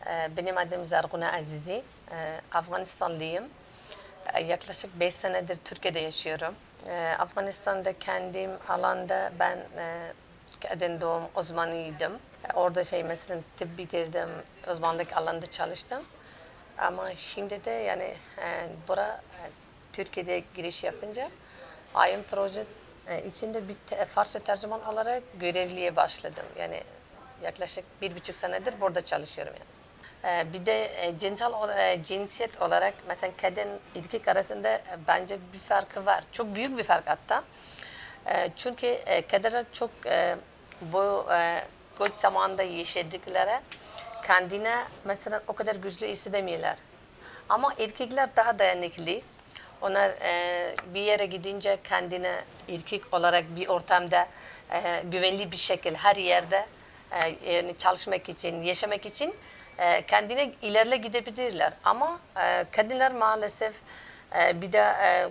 Benim adım Zarguna Azizi. Afganistanlıyım. Yaklaşık 5 senedir Türkiye'de yaşıyorum. Afganistan'da kendim alanda ben kadın doğum uzmanıydım. Orada mesela tıp bitirdim, uzmanlık alanında çalıştım. Ama şimdi de yani Türkiye'de giriş yapınca AYM proje içinde bir Farsça tercüman olarak görevliye başladım. Yani yaklaşık 1,5 senedir burada çalışıyorum yani. Bir de cinsiyet olarak mesela kadın erkek arasında bence bir farkı var. Çok büyük bir fark hatta. Çünkü kadınlar çok bu koç zamanında yaşadıkları kendine mesela o kadar güçlü hissedemiyorlar. Ama erkekler daha dayanıklı. Onlar bir yere gidince kendine erkek olarak bir ortamda güvenli bir şekilde her yerde yani çalışmak için, yaşamak için kendine ilerle gidebilirler. Ama kadınlar maalesef bir de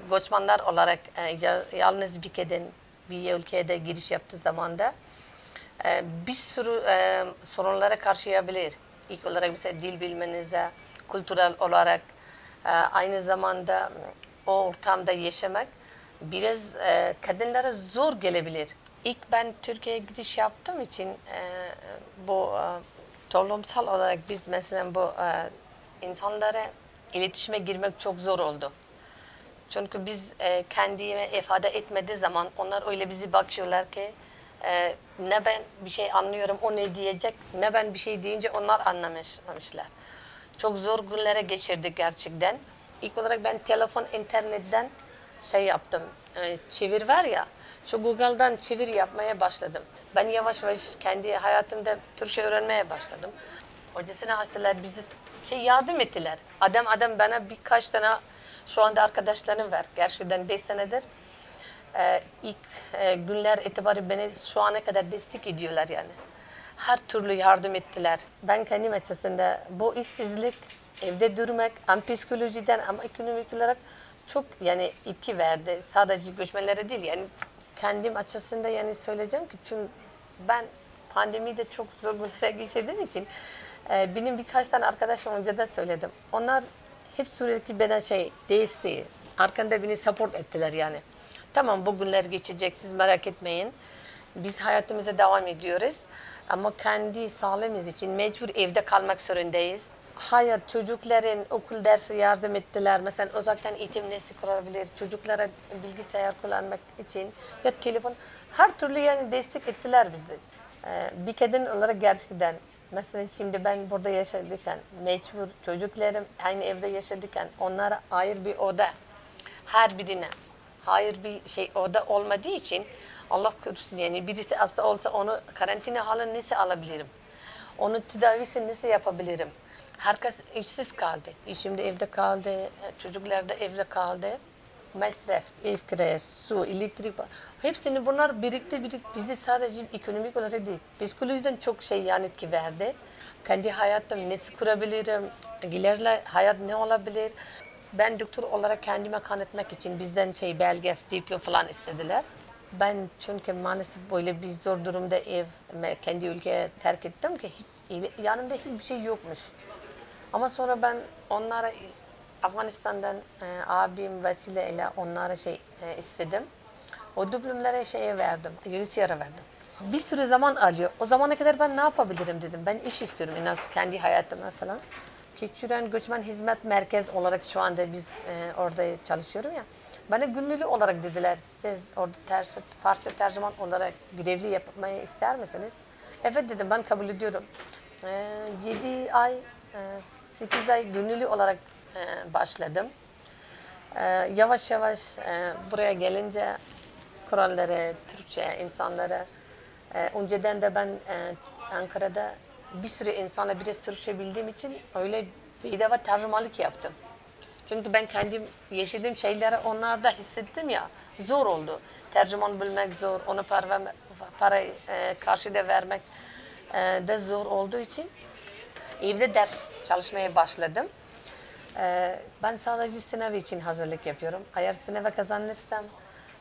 göçmenler olarak yalnız bir kadın bir ülkede giriş yaptığı zaman da bir sürü sorunlara karşılayabilir. İlk olarak mesela dil bilmenize, kültürel olarak aynı zamanda o ortamda yaşamak biraz kadınlara zor gelebilir. İlk ben Türkiye'ye giriş yaptığım için bu toplumsal olarak biz mesela bu insanlara iletişime girmek çok zor oldu. Çünkü biz kendime ifade etmediği zaman onlar öyle bizi bakıyorlar ki ne ben bir şey anlıyorum o ne diyecek ne ben bir şey deyince onlar anlamamışlar. Çok zor günlere geçirdik gerçekten. İlk olarak ben telefon internetten yaptım. Çevir var ya şu Google'dan çevir yapmaya başladım. Ben yavaş yavaş kendi hayatımda Türkçe öğrenmeye başladım. Hocasını açtılar bizi yardım ettiler. Adam bana birkaç tane şu anda arkadaşlarım var. Gerçekten 5 senedir ilk günler itibariyle beni şu ana kadar destek ediyorlar yani. Her türlü yardım ettiler. Ben kendim açısından bu işsizlik, evde durmak hem psikolojiden hem ekonomik olarak çok yani etki verdi. Sadece göçmenlere değil yani kendim açısından yani söyleyeceğim ki çünkü ben pandemide çok zor günler geçirdiğim için benim birkaç tane arkadaşım önceden söyledim. Onlar hep sürekli bana desteği, arkanda beni support ettiler yani. Tamam bu günler geçecek siz merak etmeyin. Biz hayatımıza devam ediyoruz. Ama kendi sağlığımız için mecbur evde kalmak zorundayız. Hayır çocukların okul dersi yardım ettiler. Mesela uzaktan eğitim nasıl kurabilir? Çocuklara bilgisayar kullanmak için ya telefon her türlü yani destek ettiler bizi. Bir kadın olarak gerçekten mesela şimdi ben burada yaşarken mecbur çocuklarım aynı evde yaşarken onlara ayrı bir oda her birine hayır bir oda olmadığı için Allah korusun yani birisi hasta olsa onu karantina halini nasıl alabilirim? Onun tedavisini nasıl yapabilirim? Herkes işsiz kaldı. Şimdi evde kaldı, çocuklar da evde kaldı. Masraf, ev kirası, su, elektrik hepsini bunlar birikti bizi sadece ekonomik olarak değil. Psikolojiden çok yan etki verdi. Kendi hayatımı nasıl kurabilirim? İleride hayat ne olabilir? Ben doktor olarak kendime kanıtmak için bizden belge, diplom falan istediler. Ben çünkü maalesef böyle bir zor durumda kendi ülkeye terk ettim ki yanımda hiçbir şey yokmuş. Ama sonra ben onlara Afganistan'dan abim vesileyle onlara istedim. O diplomlara verdim, UNHCR'a verdim. Bir sürü zaman alıyor. O zamana kadar ben ne yapabilirim dedim. Ben iş istiyorum en az kendi hayatıma falan. Keçiören Göçmen Hizmet Merkez olarak şu anda biz orada çalışıyorum ya. Bana gönüllü olarak dediler, siz orada Farsça tercüman olarak görevli yapmayı ister misiniz? Evet dedim, ben kabul ediyorum. 7 ay, 8 ay gönüllü olarak başladım. Yavaş yavaş buraya gelince kuralları, Türkçe insanlara, önceden de ben Ankara'da bir sürü insana biraz Türkçe bildiğim için öyle bedava tercümanlık yaptım. Çünkü ben kendim yaşadığım şeyleri onlarda hissettim ya, zor oldu. Tercüman bilmek zor, onu para karşıda vermek de zor olduğu için evde ders çalışmaya başladım. Ben sadece sınav için hazırlık yapıyorum. Eğer sınava kazanırsam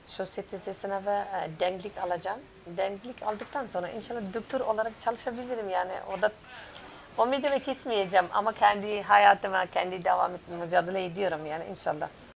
şu STS sınava denklik alacağım. Denklik aldıktan sonra inşallah doktor olarak çalışabilirim yani. Umudumı kesmeyeceğim ama kendi hayatıma, kendi devam etmeye mücadele ediyorum yani inşallah.